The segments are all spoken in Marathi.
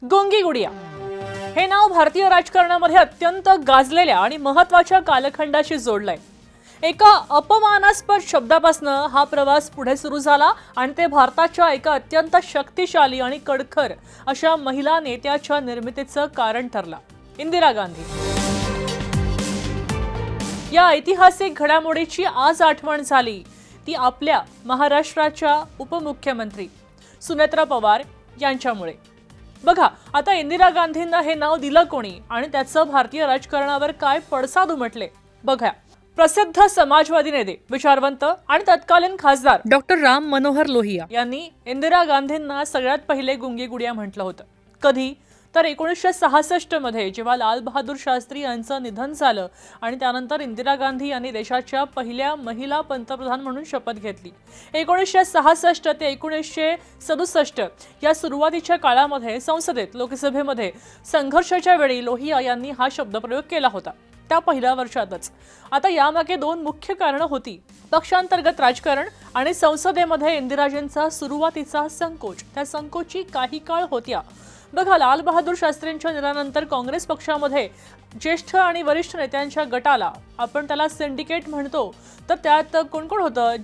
गोंगी गुडिया हे नाव भारतीय राजकारणामध्ये अत्यंत गाजलेल्या आणि महत्त्वाच्या कालखंडाशी जोडलंय। एका अपमानास्पद शब्दापासून हा प्रवास पुढे सुरू झाला आणि ते भारताच्या एका अत्यंत शक्तिशाली आणि कडखर अशा महिला नेत्याच्या निर्मितीचं कारण ठरला। इंदिरा गांधी या ऐतिहासिक घडामोडीची आज आठवण झाली ती आपल्या महाराष्ट्राच्या उपमुख्यमंत्री सुनेत्रा पवार यांच्यामुळे। बघा आता इंदिरा गांधींना हे नाव दिलं कोणी आणि त्याचं भारतीय राजकारणावर काय पडसाद उमटले बघा। प्रसिद्ध समाजवादी नेते, विचारवंत आणि तत्कालीन खासदार डॉक्टर राम मनोहर लोहिया यांनी इंदिरा गांधींना सगळ्यात पहिले गुंगी गुडिया म्हटलं होतं। कधी तर 1966 मध्ये जेव्हा लाल बहादूर शास्त्री यांचं निधन झालं आणि त्यानंतर इंदिरा गांधी यांनी देशाच्या पहिल्या महिला पंतप्रधान म्हणून शपथ घेतली। 1966 ते 1967 या सुरुवातीच्या काळामध्ये संसदेत, लोकसभेमध्ये संघर्षाच्या वेळी लोहिया यांनी हा शब्दप्रयोग केला होता त्या पहिल्या वर्षातच। आता यामागे दोन मुख्य कारणं होती, पक्षांतर्गत राजकारण आणि संसदेमध्ये इंदिराजींचा सुरुवातीचा संकोच। त्या संकोची काही काळ होत्या। बघा लाल बहादूर शास्त्रींच्या निधनानंतर काँग्रेस पक्षामध्ये ज्येष्ठ आणि वरिष्ठ नेत्यांच्या गटाला, आपण त्याला सिंडिकेट म्हणतो, तर त्यात कोण कोण होतं,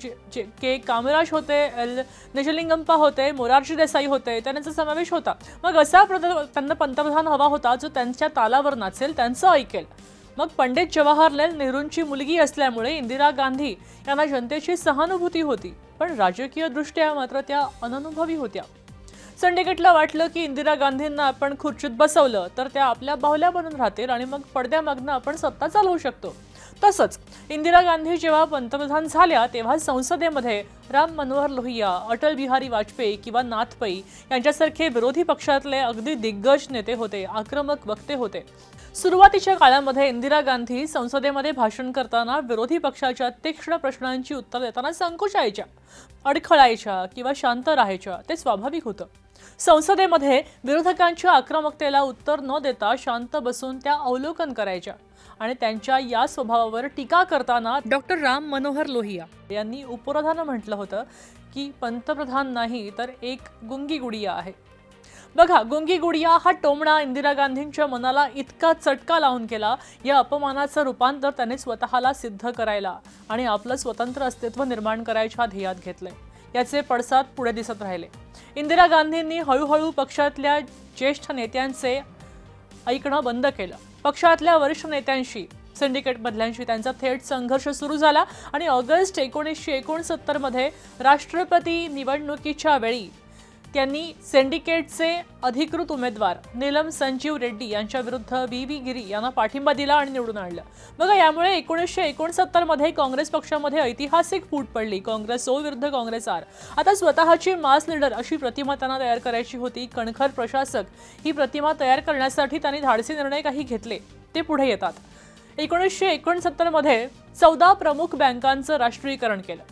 के कामराज होते, एल निजलिंगप्पा होते, मोरारजी देसाई होते, त्यांचा समावेश होता। मग असा त्यांना पंतप्रधान हवा होता जो त्यांच्या तालावर नाचेल, त्यांचं ऐकेल। मग पंडित जवाहरलाल नेहरूंची मुलगी असल्यामुळे इंदिरा गांधी यांना जनतेची सहानुभूती होती, पण राजकीय दृष्ट्या मात्र त्या अननुभवी होत्या। सिंडिकेटला वाटलं की इंदिरा गांधींना आपण खुर्चीत बसवलं तर त्या आपल्या बाहुल्या बनून राहतील आणि मग पडद्यामागनं आपण सत्ता चालवू शकतो। तसंच इंदिरा गांधी जेव्हा पंतप्रधान झाल्या तेव्हा संसदेमध्ये राम मनोहर लोहिया, अटल बिहारी वाजपेयी किंवा नाथ पै यांच्यासारखे विरोधी पक्षातले अगदी दिग्गज नेते होते, आक्रमक वक्ते होते। सुरुवातीच्या काळामध्ये इंदिरा गांधी संसदेमध्ये भाषण करताना विरोधी पक्षाच्या तीक्ष्ण प्रश्नांची उत्तर देताना संकोचायच्या, अडखळायच्या किंवा शांत राहायच्या, ते स्वाभाविक होतं। संसदेमध्ये विरोधकांच्या आक्रमकतेला उत्तर न देता शांत बसून त्या अवलोकन करायच्या आणि त्यांच्या या स्वभावावर टीका करताना डॉक्टर राम मनोहर लोहिया यांनी उपरोधानं म्हटलं होतं की पंतप्रधान नाही तर एक गुंगी गुडिया आहे। बघा गुंगी गुडिया हा टोमणा इंदिरा गांधींच्या मनाला इतका चटका लावून केला, या अपमानाचं रूपांतर त्यांनी स्वतःला सिद्ध करायला आणि आपलं स्वतंत्र अस्तित्व निर्माण करायच्या ध्येयात घेतलंय। याचे पडसाद पुढे दिसत राहिले। इंदिरा गांधींनी हळूहळू पक्षातल्या ज्येष्ठ नेत्यांचे ऐकणं बंद केलं। पक्षातल्या वरिष्ठ नेत्यांशी, सिंडिकेट मधल्यांशी त्यांचा थेट संघर्ष सुरू झाला आणि ऑगस्ट 1969 मध्ये राष्ट्रपती निवडणुकीच्या वेळी त्यांनी सिंडिकेटचे अधिकृत उमेदवार नीलम संजीव रेड्डी यांच्या विरुद्ध व्ही गिरी यांना पाठिंबा दिला आणि निवडून आणलं। बघा यामुळे 1969 मध्ये काँग्रेस पक्षामध्ये ऐतिहासिक फूट पडली। काँग्रेस ओ विरुद्ध काँग्रेस आर। आता स्वतःची मास लीडर अशी प्रतिमा त्यांना तयार करायची होती। कणखर प्रशासक ही प्रतिमा तयार करण्यासाठी त्यांनी धाडसी निर्णय काही घेतले, ते पुढे येतात। 1969 मध्ये 14 प्रमुख बँकांचं राष्ट्रीयकरण केलं।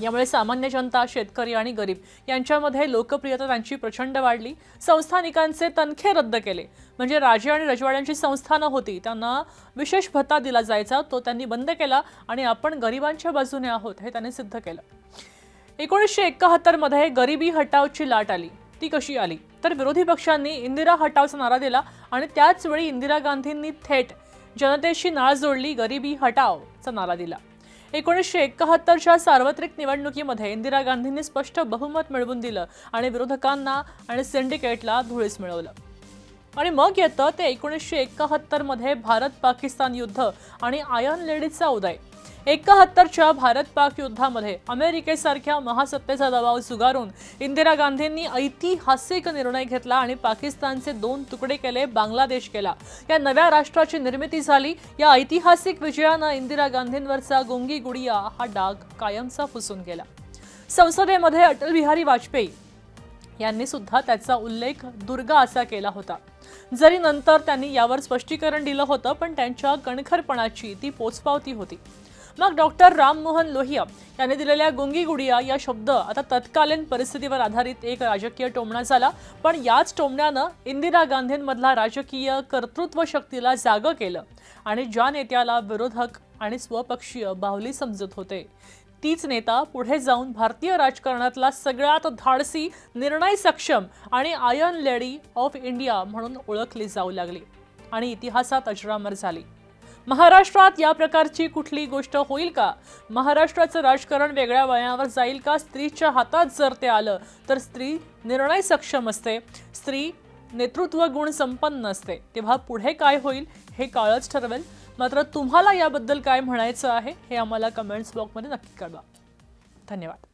यामुळे सामान्य जनता, शेतकरी आणि गरीब यांच्यामध्ये लोकप्रियता त्यांची प्रचंड वाढली। संस्थानिकांचे तनखे रद्द केले, म्हणजे राजे आणि रजवाड्यांची संस्थानं होती त्यांना विशेष भत्ता दिला जायचा, तो त्यांनी बंद केला आणि आपण गरिबांच्या बाजूने आहोत हे त्यांनी सिद्ध केलं। 1971 मध्ये गरिबी हटावची लाट आली। ती कशी आली तर विरोधी पक्षांनी इंदिरा हटावचा नारा दिला आणि त्याच वेळी इंदिरा गांधींनी थेट जनतेशी नाळ जोडली, गरिबी हटावचा नारा दिला। 1971च्या सार्वत्रिक निवडणुकीमध्ये इंदिरा गांधींनी स्पष्ट बहुमत मिळवून दिलं आणि विरोधकांना आणि सिंडिकेटला धुळीस मिळवलं। आणि मग येतं ते 1971 मध्ये भारत पाकिस्तान युद्ध आणि आयर्न लेडीचा उदय। 71च्या भारत पाक युद्धामध्ये अमेरिकेसारख्या महासत्तेचा दबाव झुगारून इंदिरा गांधींनी ऐतिहासिक निर्णय घेतला आणि पाकिस्तानचे 2 तुकडे केले, बांगलादेश केला। या नव्या राष्ट्राची निर्मिती झाली। या ऐतिहासिक विजयानं इंदिरा गांधींवरचा गुंगी गुडिया हा डाग कायमचा पुसून गेला। संसदेमध्ये अटल बिहारी वाजपेयी यांनी सुद्धा त्याचा उल्लेख दुर्गा असा केला होता। जरी नंतर त्यांनी यावर स्पष्टीकरण दिलं होतं, पण त्यांच्या कणखरपणाची ती पोचपावती होती। मग डॉक्टर राम मनोहर लोहिया यांनी दिलेल्या गुंगी गुडिया या शब्द आता तत्कालीन परिस्थितीवर आधारित एक राजकीय टोमणा झाला, पण याच टोमण्यानं इंदिरा गांधींमधला राजकीय कर्तृत्व शक्तीला जागं केलं आणि ज्या नेत्याला विरोधक आणि स्वपक्षीय बाहुली समजत होते तीच नेता पुढे जाऊन भारतीय राजकारणातला सगळ्यात धाडसी, निर्णय सक्षम आणि आयर्न लेडी ऑफ इंडिया म्हणून ओळखली जाऊ लागली आणि इतिहासात अजरामर झाली। महाराष्ट्रात या प्रकारची कुठली गोष्ट होईल का? महाराष्ट्राचं राजकारण वेगळ्या वळणावर जाईल का? स्त्रीच्या हातात जर ते आलं तर स्त्री निर्णय सक्षम असते, स्त्री नेतृत्व गुण संपन्न असते। तेव्हा पुढे काय होईल हे काळच ठरवेल। मात्र तुम्हाला याबद्दल काय म्हणायचं आहे हे आम्हाला कमेंट्स बॉक्समध्ये नक्की कळवा। धन्यवाद।